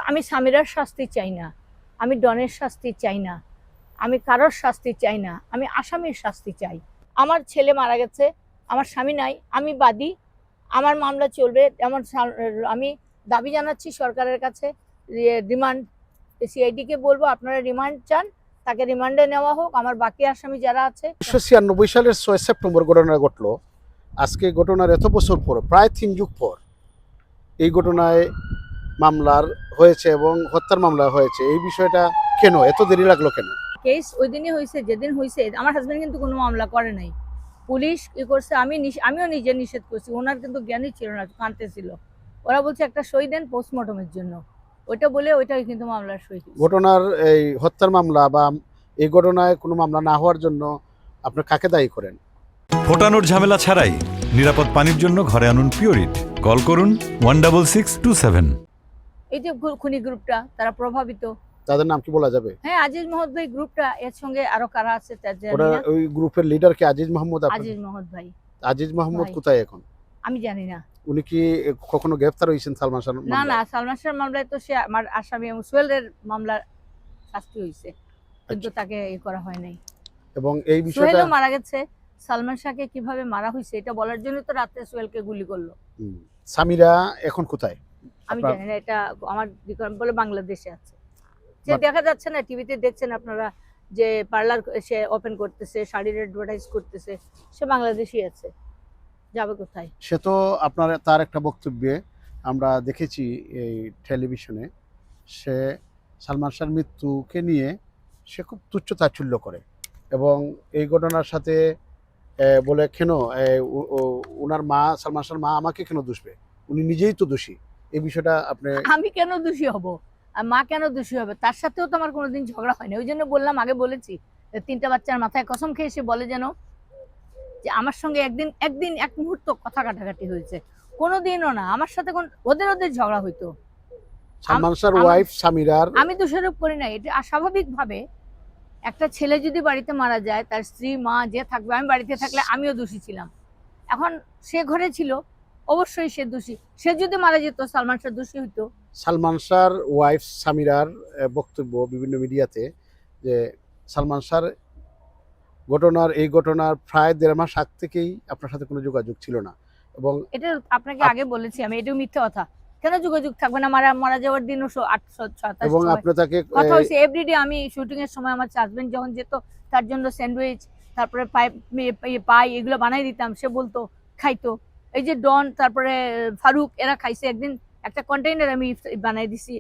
আমি সামিরার শাস্তি চাই না, আমি ডনের শাস্তি চাই না, আমি কারোর শাস্তি চাই না, আমি আসামির শাস্তি চাই। আমার ছেলে মারা গেছে, আমার স্বামী নাই, আমি বাদী, আমার মামলা চলবে। এমন আমি দাবি জানাচ্ছি সরকারের কাছে, রিমান্ড, সিআইডিকে বলবো আপনারা রিমান্ড চান, তাকে রিমান্ডে নেওয়া হোক। আমার বাকি আসামি যারা আছে। 1996 সালের 6 সেপ্টেম্বর ঘটনা ঘটলো। আজকে ঘটনার এত বছর পর, প্রায় 3 যুগ পর এই ঘটনায় মামলার হয়েছে এবং হত্যার মামলা হয়েছে। এই বিষয়টা কেন এত দেরি লাগলো কেন? কেস ওই দিনই হয়েছে যেদিন হয়েছে। আমার হাজবেন্ড কিন্তু কোনো মামলা করে নাই, পুলিশ কি করছে, আমিও নিজে নিষেধ করছি। ওনার কিন্তু জ্ঞানই ছিল না, কাঁদতে ছিল। ওরা বলছে একটা সই দেন পোস্টমর্টমের জন্য, ওইটা বলে ওইটাই কিন্তু মামলার সই। ঘটনার এই হত্যার মামলা বা এই ঘটনায় কোনো মামলা না হওয়ার জন্য আপনি কাকে দায়ী করেন? ফোটানোর ঝামেলা ছাড়াই নিরাপদ পানির জন্য ঘরে আনুন পিওরিট। কল করুন 16627। এই যে খুনি গ্রুপটা, তারা প্রভাবিত। তাদের নাম কি বলা যাবে? হ্যাঁ, আজিজ মহম্মদ ভাই গ্রুপটা, এর সঙ্গে আরো কারা আছে ওরা ওই গ্রুপের লিডার কি আজিজ মাহমুদ? আজিজ মহম্মদ ভাই। আজিজ মাহমুদ কোথায় এখন? আমি জানি না। উনি কি কখনো গ্রেফতার হয়েছেন সালমান শাহ? না না, সালমান শাহর মামলায় তো সে আমার আসামি সোহেলের মামলার শাস্তি হয়েছে, কিন্তু তাকে এই করা হয় নাই। এবং এই বিষয়টা সোহেলও মারা গেছে, সালমান শাহকে কিভাবে মারা হয়েছে এটা বলার জন্য তো রাতে সোহেলকে গুলি করলো। সামিরা এখন কোথায়? আমি জানি না, এটা আমার বলে বাংলাদেশে আছে। যে দেখা যাচ্ছে না, টিভিতে দেখছেন আপনারা, যে পার্লার সে ওপেন করতেছে, শাড়ির অ্যাডভার্টাইজ করতেছে, সে বাংলাদেশই আছে, যাবে কোথায়? সে তো আপনার তার একটা বক্তব্যে আমরা দেখেছি এই টেলিভিশনে, সে সালমান শাহর মৃত্যুকে নিয়ে সে খুব তুচ্ছ তাচ্ছিল্য করে এবং এই ঘটনার সাথে বলে কেন ওনার মা, সালমান শাহর মা আমাকে কেন দোষবে, উনি নিজেই তো দোষী। এই বিষয়টা আপনি। আমি কেন দোষী হব? আর মা কেন দোষী হবে? তার সাথেও তো আমার কোনোদিন ঝগড়া হয়নি। ওই জন্য বললাম, আগে বলেছি, 3টা বাচ্চার মাথায় কসম খেয়ে সে বলে যেন যে আমার সঙ্গে একদিন এক মুহূর্ত কথা কাটাকাটি হয়েছে, কোনোদিনও না। আমার সাথে ওদের ঝগড়া হইতো। সালমান শাহর ওয়াইফ সামিরার আমি দোষারোপ করি না, এটা স্বাভাবিক ভাবে একটা ছেলে যদি বাড়িতে মারা যায়, তার স্ত্রী মা যে থাকবে, আমি বাড়িতে থাকলে আমিও দোষী ছিলাম। এখন সে ঘরে ছিল, অবশ্যই সে দোষী। সে যদি মারা যেত, সালমান শাহ দোষী হইতো। সালমান শাহর ওয়াইফ সামিরার বক্তব্য বিভিন্ন মিডিয়াতে যে সালমান শাহর এই ঘটনার প্রায় 1.5 মাস আগ থেকেই আপনার সাথে কোনো যোগাযোগ ছিল না। এবং এটা আপনাকে আগে বলেছি আমি, এটাও মিথ্যা কথা। কেন যোগাযোগ থাকবে না? মারা যাওয়ার দিনও 827 এবং আপনি তাকে কথা হয়েছে এভরিডে। আমি শুটিং এর সময় আমার হাজবেন্ড যখন যেত, তার জন্য স্যান্ডউইচ, তারপরে পাই এগুলো বানাই দিতাম, সে বলতো, খাইতো। এই যে ডন, তারপরে ফারুক, এরা খাইছে। একদিন একটা কন্টেইনার আমি বানাই দিছি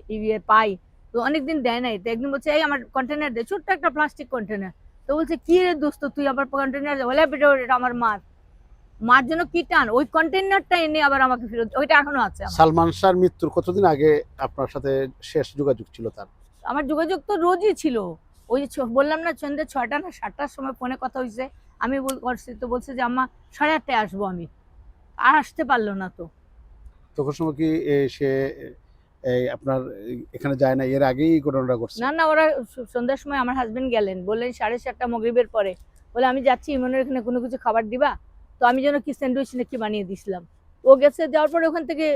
পাই, তো অনেকদিন দেয় নাই। তো একদিন বলছে, এই আমার কন্টেইনার দে, ছোট্ট একটা প্লাস্টিক কন্টেইনার। তো বলছে, কি রে দোস্ত, তুই আবার কন্টেইনার দে? বলে, এটা আমার মার জন্য কি টান, ওই কন্টেইনারটা এনে আবার আমাকে ফেরত, ওইটা এখনো আছে। সালমান শাহর মৃত্যুর কতদিন আগে আপনার সাথে শেষ যোগাযোগ ছিল তার? আমার যোগাযোগ তো রোজই ছিল। ওই যে বললাম না, সন্ধ্যে 6টা না 7টার সময় ফোনে কথা হয়েছে। আমি করছি তো, বলছে যে আম্মা 8:30টায় আসবো। আমি আর আসতে পারলো না। তো তখন সময় কি সে আপনার এখানে যায় না? এর আগেই এই ঘটনাটা ঘটছে? না না, ওরা সন্ধ্যার সময় আমার হাজবেন্ড গেলেন, বললেন 7:30 মাগরিবের পরে, বলে আমি যাচ্ছি ইমনের এখানে, কোনো কিছু খাবার দিবা? তো আমি যেন কি স্যান্ডউইচ নাকি বানিয়ে দিছিলাম। ও গেছে, যাওয়ার পরে ওখান থেকে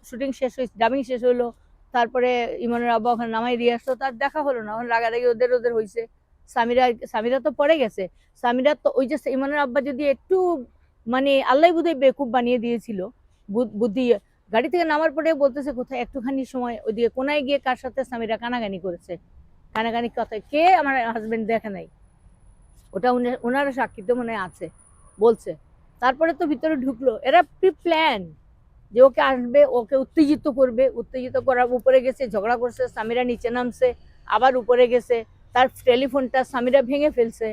শুটিং শেষ হয়েছে, ডাবিং শেষ হলো। তারপরে ইমনের আব্বা ওখানে নামাই দিয়ে আসতো, তার দেখা হলো না। ওখানে রাগারাগি ওদের হয়েছে। সামিরা তো পড়ে গেছে। সামিরা তো ওই যে ইমনের আব্বা যদি একটু মানে আল্লাহ বোধহয় বেকুব বানিয়ে দিয়েছিল, বুদ্ধি। গাড়ি থেকে নামার পরে বলতেছে কোথায়, একটুখানি সময় ওইদিকে কোনায় গিয়ে কার সাথে সামিরা কানাগানি করেছে। কানাগানি কথায় কে, আমার হাজবেন্ড দেখে নাই, ওটা ওনারা সাক্ষীতে মনে আছে, বলছে। তারপরে তো ভিতরে ঢুকলো, এরা প্রি প্ল্যান যে ওকে আসবে, ওকে উত্তেজিত করবে। উত্তেজিত করার উপরে গেছে, ঝগড়া করছে, সামিরা নিচে নামছে, আবার উপরে গেছে। তার টেলিফোনটা সামিরা ভেঙে ফেলছে।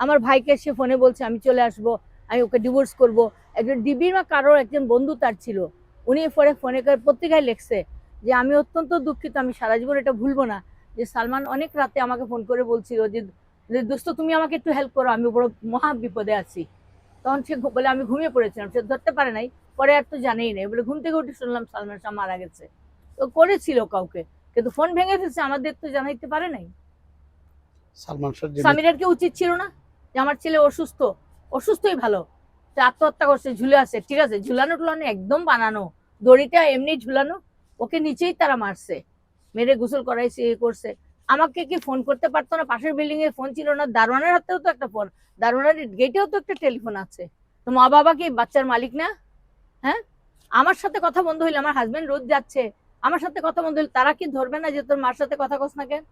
আমার ভাইকে সে ফোনে বলছে, আমি চলে আসবো, আমি ওকে ডিভোর্স করব। একজন ডিবির বা কারোর একজন বন্ধু তার ছিল, উনি পরে ফোনে করে পত্রিকায় লিখছে যে আমি অত্যন্ত দুঃখিত, আমি সারা জীবন এটা ভুলবো না, যে সালমান অনেক রাতে আমাকে ফোন করে বলছিল যে দোস্ত তুমি আমাকে একটু হেল্প করো, আমি বড় মহা বিপদে আছি। তখন সে বলে আমি ঘুমিয়ে পড়েছিলাম, সে ধরতে পারে নাই। পরে আর তো জানেই নাই, বলে ঘুম থেকে উঠে শুনলাম সালমান শাহ মারা গেছে। তো করেছিল কাউকে, কিন্তু ফোন ভেঙে ফেলছে, আমাদের তো জানাইতে পারে নাই। সালমান শাহ সামিরার কি উচিত ছিল না যে আমার ছেলে অসুস্থই ভালো, সে আত্মহত্যা করছে, ঝুলে আছে, ঠিক আছে, ঝুলানো টুলানো একদম বানানো, দড়িটা এমনি ঝুলানো, ওকে নিচেই তারা মারছে। মেরে গোসল করাইছে, এ করছে। আমাকে কি ফোন করতে পারতো না? পাশের বিল্ডিং এ ফোন ছিল না? দারোয়ানের হাতেও তো একটা ফোন, দারোয়ানের গেটেও তো একটা টেলিফোন আছে। তো মা বাবা কি বাচ্চার মালিক না? হ্যাঁ, আমার সাথে কথা বন্ধ হইলে, আমার হাজবেন্ড রোজ যাচ্ছে, আমার সাথে কথা বন্ধ হইলে তারা কি ধরবে না যে তোর মার সাথে কথা কস না কেন?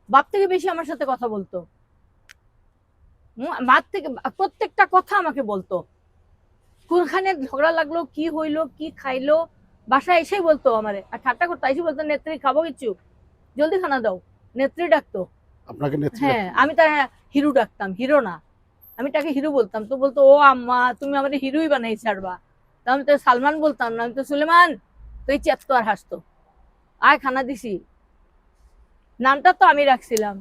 বাপ থেকে বেশি আমার সাথে কথা বলতো, মার থেকে প্রত্যেকটা কথা আমাকে বলতো। কোনখানে ঝগড়া লাগলো, কি হইলো, কি খাইলো, বাসায় এসেই বলতো আমারে। আর ঠাট্টা করতো, এসে বলতো, নেত্রী খাবো কিছু, জলদি খানা দাও। নেত্রী ডাকতো। আপনাকে নেত্রী হ্যাঁ, আমি তার হিরু ডাকতাম, হিরো না, আমি তাকে হিরু বলতাম। তো বলতো, ও আম্মা তুমি আমাদের হিরোই বানাই ছাড়বা। তো আমি তো সালমান বলতাম না, আমি তো সুলেমান। তো এই চেত আর হাসতো, আয় খানা দিছি। নামটা তো আমি রাখছিলাম।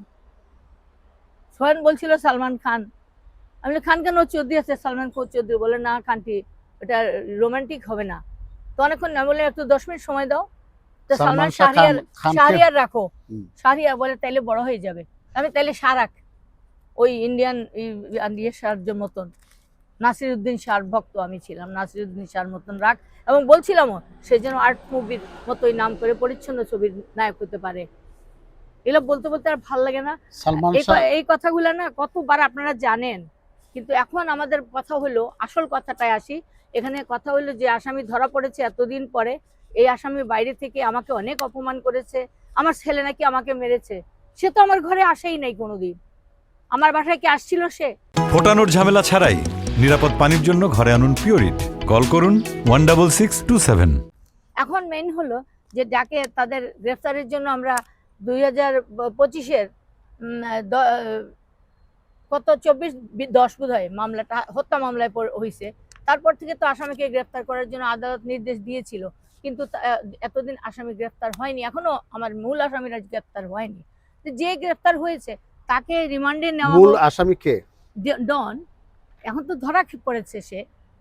সোহেন বলছিল সালমান খান, আমি বলি, খান কেন? চৌধুরী আছে। সালমান চৌধুরী বলে, না খানটি এটা রোমান্টিক হবে না। তো অনেকক্ষণ না বলে, একটু 10 মিনিট সময় দাও। তো সালমান শাহরিয়ার রাখো। শাহরিয়ার বলে, তাইলে বড় হয়ে যাবে। আমি তাইলে শাহ রাখ, ওই ইন্ডিয়ান ইয়ে শাহর মতন, নাসিরুদ্দিন শাহর ভক্ত আমি ছিলাম, নাসিরুদ্দিন শাহর মতন রাখ। এবং বলছিলামও সে যেন আর্ট মুভির মতোই নাম করে পরিচ্ছন্ন ছবির নায়ক হতে পারে। এগুলো বলতে বলতে আর ভাল লাগে না? এই কথাগুলো না কতবার আপনারা জানেন। কিন্তু এখন আমাদের কথা হলো, আসল কথাটায় আসি। এখানে কথা হলো যে আসামি ধরা পড়েছে এতদিন পরে। এই আসামি বাইরে থেকে আমাকে অনেক অপমান করেছে। আমার ছেলে নাকি আমাকে মেরেছে। সে তো আমার ঘরে আসেই নাই কোনোদিন। আমার বাসায় কি আসছিল সে? ফোটানোর ঝামেলা ছাড়াই নিরাপদ পানির জন্য ঘরে আনুন পিওরিট। কল করুন 16627। এখন মেইন হলো যে যাকে তাদের গ্রেফতারের জন্য আমরা 2025-এর কত 24-10 বোধহয় মামলাটা হত্যা মামলায় হয়েছে। তারপর থেকে তো আসামিকে গ্রেফতার করার জন্য আদালত নির্দেশ দিয়েছিল, কিন্তু এতদিন আসামি গ্রেফতার হয়নি। এখনো আমার মূল আসামিরা গ্রেফতার হয়নি। যে গ্রেফতার হয়েছে তাকে রিমান্ডে নেওয়া। মূল আসামি কে? ডন। এখন তো ধরা পড়েছে সে,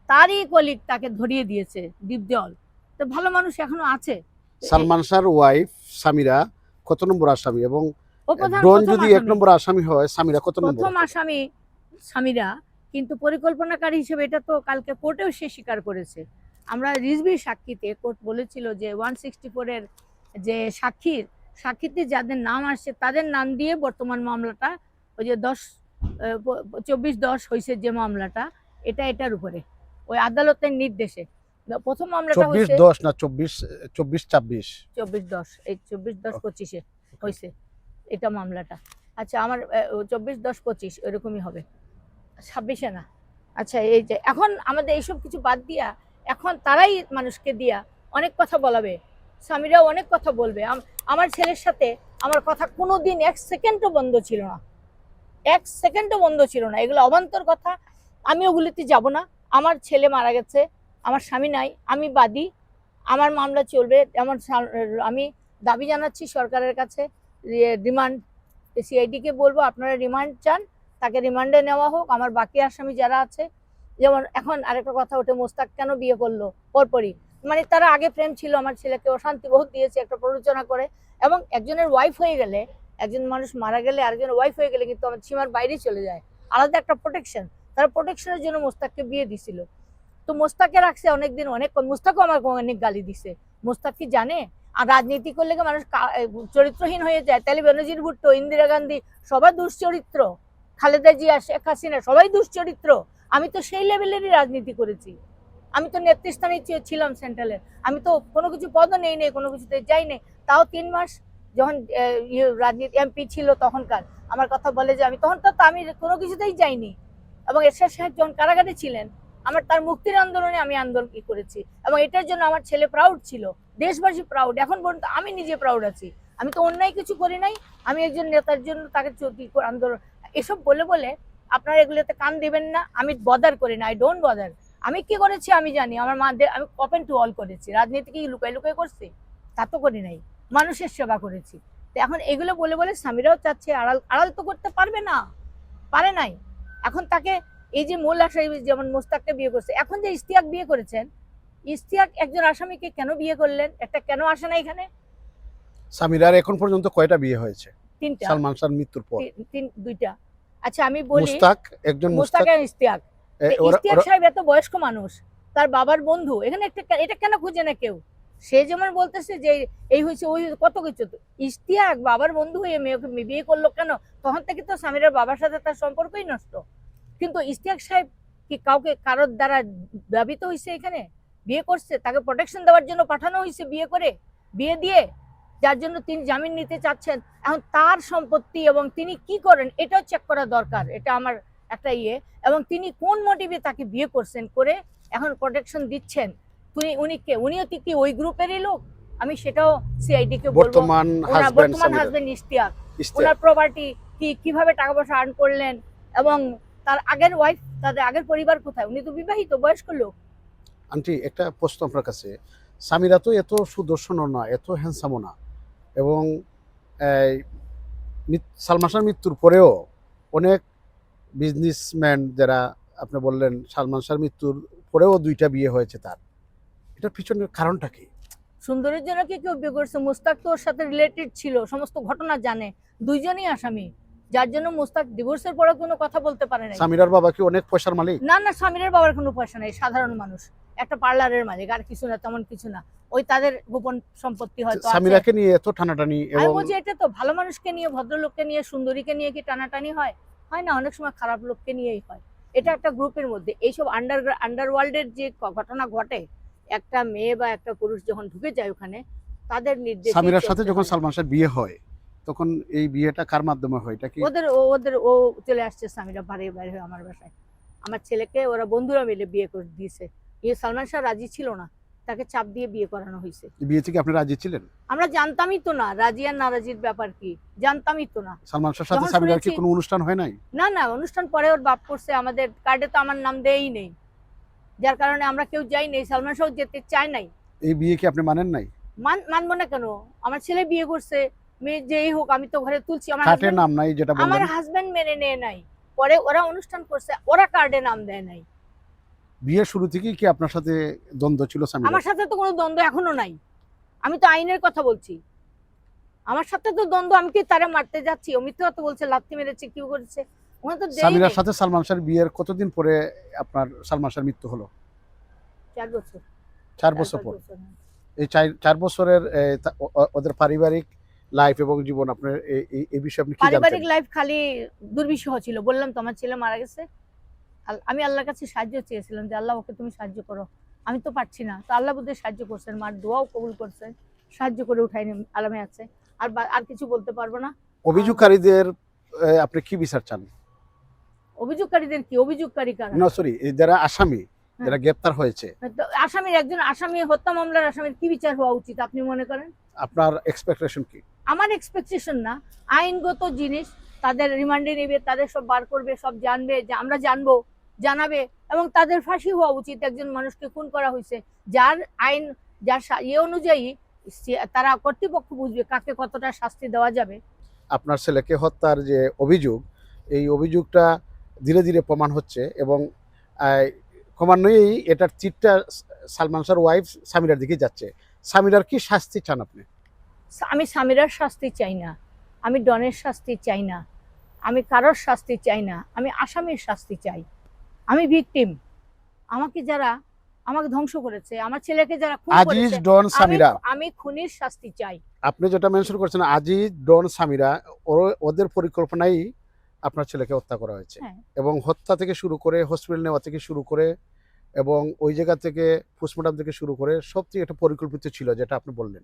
তারই কলিগ তাকে ধরিয়ে দিয়েছে, দীপজল। তো ভালো মানুষ এখনো আছে। সালমান শাহর ওয়াইফ সামিরা কত নম্বর আসামি? এবং ডন যদি 1 নম্বর আসামি হয়, সামিরা কত নম্বর? প্রথম আসামি সামিরা, কিন্তু পরিকল্পনাকারী হিসেবে এটা তো কালকে কোর্টেও সে স্বীকার করেছে। আমরা রিজভির সাক্ষীতে কোর্ট বলেছিল যে 164-এর যে সাক্ষীতে যাদের নাম আসছে তাদের নাম দিয়ে বর্তমান মামলাটা, ওই যে 24-10 হয়েছে যে মামলাটা, এটার উপরে ওই আদালতের নির্দেশে প্রথম মামলাটা হয়েছে 24-10 না 24-24-26? 24-10, এই 24-10-25-এ হয়েছে এটা মামলাটা। আচ্ছা, আমার 24-10-25 এরকমই হবে, 26-এ না। আচ্ছা, এই যে এখন আমাদের এইসব কিছু বাদ দিয়া এখন তারাই মানুষকে দিয়া অনেক কথা বলাবে। স্বামীরাও অনেক কথা বলবে। আমার ছেলের সাথে আমার কথা কোনোদিন 1 সেকেন্ডও বন্ধ ছিল না, 1 সেকেন্ডও বন্ধ ছিল না। এগুলো অবান্তর কথা, আমি ওগুলিতে যাব না। আমার ছেলে মারা গেছে, আমার স্বামী নাই, আমি বাদী, আমার মামলা চলবে। আমি দাবি জানাচ্ছি সরকারের কাছে, রিমান্ড, সিআইডিকে বলবো আপনারা রিমান্ড চান, তাকে রিমান্ডে নেওয়া হোক। আমার বাকি আসামি যারা আছে, যেমন এখন আরেকটা কথা ওঠে, মোস্তাক কেন বিয়ে করলো পরপরই? মানে তারা আগে প্রেম ছিল, আমার ছেলেকে অশান্তি বহুত দিয়েছে একটা প্ররোচনা করে। এবং একজনের ওয়াইফ হয়ে গেলে, একজন মানুষ মারা গেলে আরেকজনের ওয়াইফ হয়ে গেলে কিন্তু আমার সীমার বাইরে চলে যায়, আলাদা একটা প্রোটেকশন। তারা প্রোটেকশনের জন্য মোস্তাককে বিয়ে দিছিল। তো মোস্তাকে রাখছে অনেকদিন, মোস্তাকও আমার অনেক গালি দিছে। মোস্তাক কি জানে আর রাজনীতি করলে মানুষ চরিত্রহীন হয়ে যায়? তাহলে বেনজির ভুট্টো, ইন্দিরা গান্ধী সবাই দুশ্চরিত্র, খালেদা জিয়া, শেখ হাসিনা সবাই দুশ্চরিত্র। আমি তো সেই লেভেলেরই রাজনীতি করেছি। আমি তো নেতৃস্থানে ছিলাম সেন্ট্রালের। আমি তো কোনো কিছু পদও নেই, কোনো কিছুতে যাই নেই। তাও 3 মাস যখন রাজনীতি এমপি ছিল তখনকার আমার কথা বলে যে আমি তখন তো আমি কোনো কিছুতেই যাইনি। এবং এরশাদ সাহেব যখন কারাগারে ছিলেন, তার মুক্তির আন্দোলনে আমি আন্দোলন করেছি। এবং এটার জন্য আমার ছেলে প্রাউড ছিল, দেশবাসী প্রাউড, এখন পর্যন্ত আমি নিজে প্রাউড আছি। আমি তো অন্যায় কিছু করি নাই। আমি একজন নেতার জন্য তাকে আন্দোলন, এসব বলে বলে আপনারা এগুলোতে কান দিবেন না। আমি বদার করি না, আই ডোন্ট বদার। আমি কি করেছি আমি জানি। আমার মাদের আমি ওপেন টু অল করেছি। রাজনীতি কি লুকাই লুকাই করছি? তা তো করি নাই, মানুষের সেবা করেছি। তো এখন এগুলো বলে বলে স্বামীরাও চাচ্ছে আড়াল তো করতে পারবে না, পারে নাই। এখন তাকে এই যে মূল আসামি যেমন মোস্তাককে বিয়ে করছে, এখন যে ইশতিয়াক বিয়ে করেছেন, ইশতিয়াক একজন আসামিকে কেন বিয়ে করলেন? একটা কেন আসে না এখানে? সামিরার এখন পর্যন্ত কয়টা বিয়ে হয়েছে? 3টা। সালমান শাহর মৃত্যুর পর 2টা। আচ্ছা, আমি বলি মোস্তাক আর ইশতিয়াক সাহেব এত বয়স্ক মানুষ, তার বাবার বন্ধু, এখানে এটা কেন খুঁজে না কেউ? সে যেমন বলতেছে যে এই হয়েছে ওই হয়েছে, কত কিছু। তো ইশতিয়াক বাবার বন্ধু হয়ে মেয়েকে বিয়ে করলো কেন? তখন থেকে তো সামিরার বাবার সাথে তার সম্পর্কই নষ্ট। কিন্তু ইশতিয়াক সাহেব কি কাউকে কারোর দ্বারা দাবিত হয়েছে? এখানে বিয়ে করছে, তাকে প্রোটেকশন দেওয়ার জন্য পাঠানো হয়েছে, বিয়ে করে বিয়ে দিয়ে, যার জন্য তিনি জামিন নিতে চাচ্ছেন। এখন তার সম্পত্তি এবং তিনি কি করেন এটাও চেক করা দরকার, এটা আমার একটা ইয়ে। এবং তিনি কোন মোটিভে তাকে বিয়ে করছেন, করে এখন প্রোটেকশন দিচ্ছেন, উনিও কি ওই গ্রুপেরই লোক? আমি সেটাও সিআইডি কে বলবো। বর্তমান হাজবেন্ড হাজবেন্ড ইশতিয়াক, ওনার প্রপার্টি কিভাবে টাকা পয়সা আর্ন করলেন, এবং তার আগের ওয়াইফ, তাদের আগের পরিবার কোথায়? উনি তো বিবাহিত বয়স্ক লোক। আন্টি একটা প্রশ্ন আপনার কাছে, সামিরা তো এত সুদর্শনও না, এত হ্যান্ডসামও না, এবং সালমান শাহর মৃত্যুর পরেও অনেক বিজনেসম্যান যারা আপনি বললেন সালমান শাহর মৃত্যুর পরেও 2টা বিয়ে হয়েছে তার, এটার পিছনের কারণটা কি? সুন্দরের জন্য কি কেউ বিয়ে করছে? মুস্তাক তো ওর সাথে রিলেটেড ছিল, সমস্ত ঘটনা জানে, দুইজনই আসামি, যার জন্য মুস্তাক ডিভোর্সের পরে কোনো কথা বলতে পারে না। সামিরার বাবা কি অনেক পয়সার মালিক? না না, সামিরের বাবার কোনো পয়সা নেই, সাধারণ মানুষ, একটা পার্লারের মালিক, আর কিছু না, তেমন কিছু না। ওই তাদের গোপন সম্পত্তি হয়তো আছে। সামিরাকে নিয়ে এত টানাটানি, আমি এবং বলছি এটা তো ভালো মানুষকে নিয়ে, ভদ্রলোককে নিয়ে, সুন্দরীকে নিয়ে কি টানাটানি হয়? হয় না, অনেক সময় খারাপ লোককে নিয়েই হয়। এটা একটা গ্রুপের মধ্যে এইসব আন্ডারওয়ার্ল্ডের যে ঘটনা ঘটে, একটা মেয়ে বা একটা পুরুষ যখন ঢুকে যায় ওখানে, তাদের নির্দেশে সামিরার সাথে চলতে যখন হয়। সালমান শাহর বিয়ে হয় তখন এই বিয়েটা কার মাধ্যমে হয়? এটা কি ও চলে আসছে সামিরা বাইরে বাইরে হয়ে আমার বাসায়। আমার ছেলেকে ওরা বন্ধুরা মিলে বিয়ে করে দিয়েছে। সালমান শাহ রাজি ছিল না, তাকে চাপ দিয়ে বিয়ে করানো হয়েছে। এই বিয়ে থেকে আপনি রাজি ছিলেন? আমরা জানতামই তো না রাজি আর নারাজির ব্যাপার কি, জানতামই তো না। সালমান শাহর সাথে যখন সামিরার কি শুনেছি- কোনো অনুষ্ঠান হয় নাই? না না, অনুষ্ঠান পরে ওর বাপ করছে, আমাদের কার্ডে তো আমার নাম দেয়ই নেই, যার কারণে আমরা কেউ যাই নাই, সালমান শাহ যেতে চায় নাই। এই বিয়ে কি আপনি মানেন নাই? মানবো না কেন? আমার ছেলে বিয়ে করছে, মেয়ে যেই হোক, আমি তো ঘরে তুলছি। আমার কাটে husband- নাম নাই যেটা আমার বললেন। হাজবেন্ড মেনে নেয় নাই, পরে ওরা অনুষ্ঠান করছে, ওরা কার্ডে নাম দেয় নাই। বিয়ের শুরু থেকেই কি আপনার সাথে দ্বন্দ্ব ছিল সামিরা? আমার সাথে তো কোনো দ্বন্দ্ব এখনো নাই, আমি তো আইনের কথা বলছি। আমার সাথে তো দ্বন্দ্ব, আমি কি তারে মারতে যাচ্ছি? ও মিথ্যে কথা বলছে, লাথি মেরেছে, কি করেছে, ওখানে তো দেয়ই সামিরার নাই। সাথে সালমান শাহর বিয়ের কতদিন পরে আপনার সালমান শাহর মৃত্যু হলো? 4 বছর, 4 বছর 4-5 পর। বছর, হ্যাঁ। এই 4 বছরের ওদের পারিবারিক লাইফ এবং জীবন আপনার এই বিষয়ে আপনি কি জানতেন? পারিবারিক লাইফ খালি দুর্বিষহ ছিল। বললাম তো আমার ছেলে মারা গেছে, আমি আল্লাহর কাছে সাহায্য চেয়েছিলাম যে আল্লাহ ওকে তুমি সাহায্য করো, আমি তো পারছি না। তো আল্লাহ বুদ্ধে সাহায্য করছেন, মার দোয়াও কবুল করছেন, সাহায্য করে উঠাই আলামে আছে। আর কিছু বলতে পারবো না। অভিযোগকারীদের আপনি কি বিচার চান? অভিযোগকারীদের কি? অভিযোগকারী কারা? না সরি, যারা আসামি, যারা গ্রেপ্তার হয়েছে, তো একজন আসামি, হত্যা মামলার আসামির কি বিচার হওয়া উচিত আপনি মনে করেন? আপনার এক্সপেকটেশন কি? আমার এক্সপেকটেশন না, আইনগত জিনিস, তাদের রিমান্ডে নেবে, তাদের সব বার করবে, সব জানবে, যে আমরা জানবো, জানাবে, এবং তাদের ফাঁসি হওয়া উচিত। একজন মানুষকে খুন করা হয়েছে, যার আইন, যার ইয়ে অনুযায়ী তারা কর্তৃপক্ষ বুঝবে কাকে কতটা শাস্তি দেওয়া যাবে। আপনার ছেলেকে হত্যার যে অভিযোগ, এই অভিযোগটা ধীরে ধীরে প্রমাণ হচ্ছে, এবং ক্রমান্বয়েই এটার চিটটা সালমান শাহর ওয়াইফ সামিরার দিকে যাচ্ছে। সামিরার কি শাস্তি চান আপনি? আমি সামিরার শাস্তি চাই না, আমি ডনের শাস্তি চাই না, আমি কারোর শাস্তি চাই না, আমি আসামির শাস্তি চাই। আমি ভিকটিম, আমাকে ধ্বংস করেছে, আমার ছেলেকে যারা খুন আজিজ করেছে, ডন সামিরা, আমি খুনির শাস্তি চাই। আপনি যেটা মেনশন করছেন আজিজ ডন সামিরা, ওদের পরিকল্পনাই আপনার ছেলেকে হত্যা করা হয়েছে। হ্যাঁ। এবং হত্যা থেকে শুরু করে হসপিটাল নেওয়া থেকে শুরু করে এবং ওই জায়গা থেকে পোস্টমর্টম থেকে শুরু করে সব থেকে একটা পরিকল্পিত ছিল, যেটা আপনি বললেন।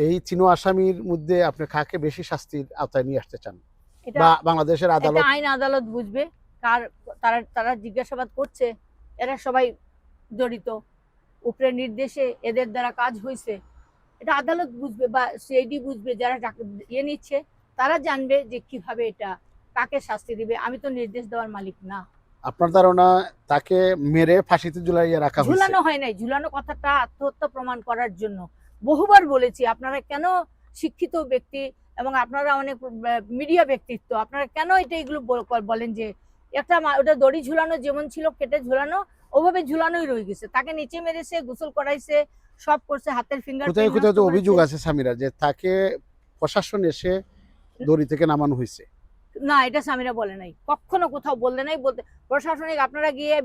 এই 3 আসামির মধ্যে আপনি কাকে বেশি শাস্তির আওতায় নিয়ে আসতে চান, এটা বা বাংলাদেশের আদালত? আইন আদালত বুঝবে কার, তারা জিজ্ঞাসাবাদ করছে, এরা সবাই জড়িত, উপরে নির্দেশে এদের দ্বারা কাজ হয়েছে, এটা আদালত বুঝবে বা সিআইডি বুঝবে, যারা ইয়ে নিচ্ছে তারা জানবে যে কিভাবে এটা কাকে শাস্তি দিবে। আমি তো নির্দেশ দেওয়ার মালিক না। আপনার ধারণা তাকে মেরে ফাঁসিতে ঝুলাইয়া রাখা হয়েছে? ঝুলানো হয় নাই, ঝুলানো কথাটা আত্মহত্যা প্রমাণ করার জন্য। বহুবার বলেছি, আপনারা কেন শিক্ষিত ব্যক্তি এবং আপনারা অনেক মিডিয়া ব্যক্তিত্ব, আপনারা কেন এগুলো বলেন যে একটা ওটা দড়ি ঝুলানো যেমন ছিল, কেটে ঝুলানো, ওভাবে ঝুলানোই রয়ে গেছে। তাকে নিচে মেরেছে, গোসল করাইছে, সব করছে, হাতের ফিঙ্গার কোথায় কোথায় তো অভিযোগ আছে সামিরা যে তাকে প্রশাসন এসে দড়ি থেকে নামানো হয়েছে। না, এটা সামিরা বলে নাই, কখনো কোথাও বলতে নাই। বলতে প্রশাসনিক, আপনারা গিয়ে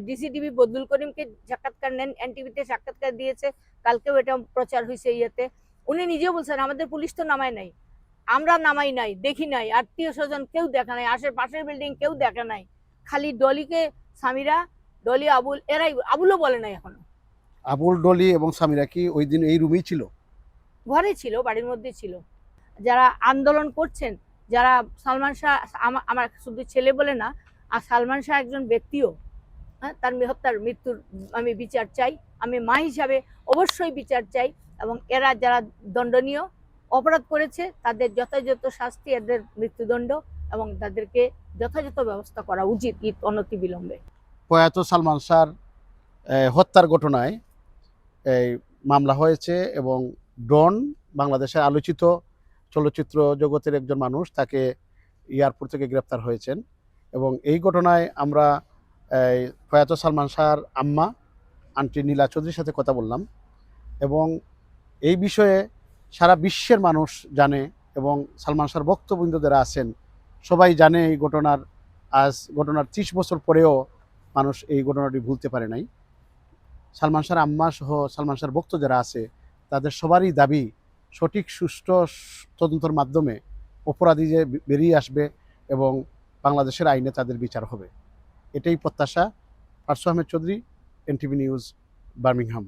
ডিসিটিভি বদুল করিমকে সাক্ষাৎকার নেন, এনটিভিতে সাক্ষাৎকার দিয়েছে, কালকেও এটা প্রচার হয়েছে ইয়েতে। উনি নিজেও বলছেন আমাদের পুলিশ তো নামায় নাই, আমরা নামাই নাই, দেখি নাই, আত্মীয় স্বজন কেউ দেখা নাই, আশেপাশের বিল্ডিং কেউ দেখা নাই, খালি ডলিকে, সামিরা, ডলি, আবুল, এরাই, আবুলও বলে নাই এখনো। আবুল, ডলি এবং সামিরা কি ওই দিন এই রুমেই ছিল? ঘরে ছিল, বাড়ির মধ্যে ছিল। যারা আন্দোলন করছেন, যারা সালমান শাহ, আমার শুধু ছেলে বলে না, আর সালমান শাহ একজন ব্যক্তিও, হ্যাঁ, তার হত্যার মৃত্যুর আমি বিচার চাই, আমি মা হিসাবে অবশ্যই বিচার চাই। এবং এরা যারা দণ্ডনীয় অপরাধ করেছে তাদের যথাযথ শাস্তি, এদের মৃত্যুদণ্ড, এবং তাদেরকে যথাযথ ব্যবস্থা করা উচিত অনতি বিলম্বে। প্রয়াত সালমান শাহর হত্যার ঘটনায় এই মামলা হয়েছে এবং ডন, বাংলাদেশের আলোচিত চলচ্চিত্র জগতের একজন মানুষ, তাকে এয়ারপোর্ট থেকে গ্রেপ্তার হয়েছেন। এবং এই ঘটনায় আমরা প্রয়াত সালমান শাহর আম্মা আন্টি নীলা চৌধুরীর সাথে কথা বললাম, এবং এই বিষয়ে সারা বিশ্বের মানুষ জানে এবং সালমান শাহর ভক্তবৃন্দ যারা আছেন সবাই জানে এই ঘটনার 30 বছর পরেও মানুষ এই ঘটনাটি ভুলতে পারে নাই। সালমান শাহর আম্মা সহ সালমান শাহর ভক্ত যারা আছে তাদের সবারই দাবি সঠিক সুষ্ঠু তদন্তের মাধ্যমে অপরাধী যে বেরিয়ে আসবে এবং বাংলাদেশের আইনে তাদের বিচার হবে, এটাই প্রত্যাশা। Parsu Ahmed Chowdhury, NTV news, Birmingham.